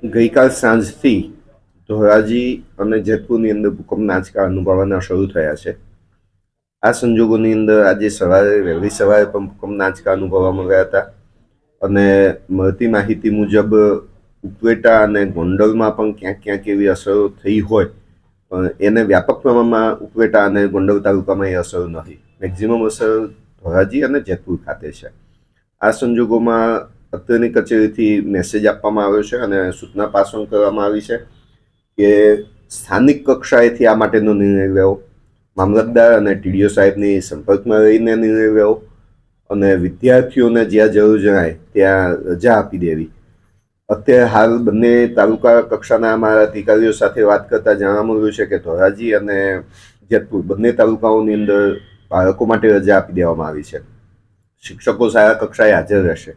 ગઈકાલ સાંજથી ધોરાજી અને જેતપુરની અંદર ભૂકંપના આંચકા અનુભવવાના શરૂ થયા છે. આ સંજોગોની અંદર આજે વહેલી સવારે પણ ભૂકંપના આંચકા અનુભવવામાં આવ્યા હતા અને મળતી માહિતી મુજબ ઉપલેટા અને ગોંડલમાં પણ ક્યાંક ક્યાંક એવી અસરો થઈ હોય, પણ એને વ્યાપક પ્રમાણમાં ઉપલેટા અને ગોંડલ તાલુકામાં એ અસર નથી. મેક્ઝિમમ અસર ધોરાજી અને જેતપુર ખાતે છે. આ સંજોગોમાં અત્યારની કચેરીથી મેસેજ આપવામાં આવ્યો છે અને સૂચના પાસ ઓન કરવામાં આવી છે કે સ્થાનિક કક્ષાએથી આ માટેનો નિર્ણય લેવો, મામલતદાર અને ટીડીઓ સાહેબની સંપર્કમાં રહીને નિર્ણય લેવો અને વિદ્યાર્થીઓને જ્યાં જરૂર જણાય ત્યાં રજા આપી દેવી. અત્યારે હાલ બંને તાલુકા કક્ષાના અમારા અધિકારીઓ સાથે વાત કરતા જાણવા મળ્યું છે કે ધોરાજી અને જેતપુર બંને તાલુકાઓની અંદર બાળકો માટે રજા આપી દેવામાં આવી છે. શિક્ષકો શાળા કક્ષાએ હાજર રહેશે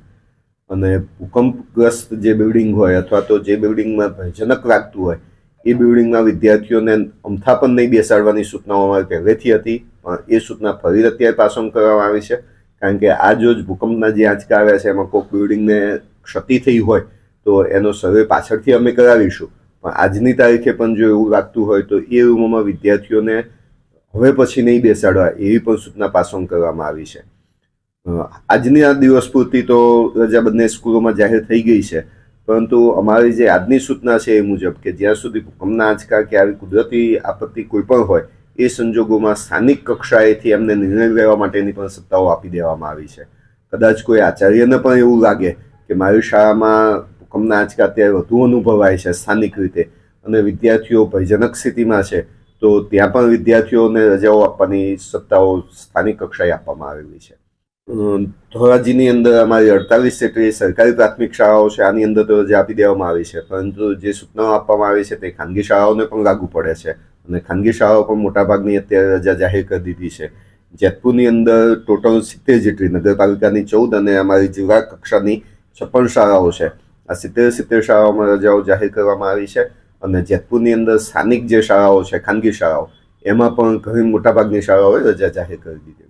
અને ભૂકંપગ્રસ્ત જે બિલ્ડિંગ હોય અથવા તો જે બિલ્ડિંગમાં ભયજનક લાગતું હોય એ બિલ્ડિંગમાં વિદ્યાર્થીઓને અમથા પણ નહીં બેસાડવાની સૂચનાઓ અમારી પહેલેથી હતી, પણ એ સૂચના ફરી અત્યારે પાસ ઓન કરવામાં આવી છે. કારણ કે આ જો ભૂકંપના જે આંચકા આવ્યા છે એમાં કોઈક બિલ્ડિંગને ક્ષતિ થઈ હોય તો એનો સર્વે પાછળથી અમે કરાવીશું, પણ આજની તારીખે પણ જો એવું લાગતું હોય તો એ રૂમોમાં વિદ્યાર્થીઓને હવે પછી નહીં બેસાડવા એવી પણ સૂચના પાસ ઓન કરવામાં આવી છે. આજની આ દિવસ પૂરતી તો રજા બંને સ્કૂલોમાં જાહેર થઈ ગઈ છે, પરંતુ અમારી જે આજની સૂચના છે એ મુજબ કે જ્યાં સુધી ભૂકંપના આંચકા કે આવી કુદરતી આપત્તિ કોઈ પણ હોય એ સંજોગોમાં સ્થાનિક કક્ષાએથી એમને નિર્ણય લેવા માટેની પણ સત્તાઓ આપી દેવામાં આવી છે. કદાચ કોઈ આચાર્યને પણ એવું લાગે કે મારી શાળામાં ભૂકંપના આંચકા અત્યારે વધુ અનુભવાય છે સ્થાનિક રીતે અને વિદ્યાર્થીઓ ભયજનક સ્થિતિમાં છે, તો ત્યાં પણ વિદ્યાર્થીઓને રજાઓ આપવાની સત્તાઓ સ્થાનિક કક્ષાએ આપવામાં આવેલી છે. ધોરાજીની અંદર અમારી 48 જેટલી સરકારી પ્રાથમિક શાળાઓ છે, આની અંદર તો રજા આપી દેવામાં આવી છે, પરંતુ જે સૂચનાઓ આપવામાં આવી છે તે ખાનગી શાળાઓને પણ લાગુ પડે છે અને ખાનગી શાળાઓ પણ મોટાભાગની અત્યારે રજા જાહેર કરી દીધી છે. જેતપુરની અંદર ટોટલ 70 જેટલી નગરપાલિકાની 14 અને અમારી જિલ્લા કક્ષાની 56 શાળાઓ છે. આ 70 શાળાઓમાં રજાઓ જાહેર કરવામાં આવી છે અને જેતપુરની અંદર સ્થાનિક જે શાળાઓ છે ખાનગી શાળાઓ એમાં પણ ઘણી મોટાભાગની શાળાઓએ રજા જાહેર કરી દીધી.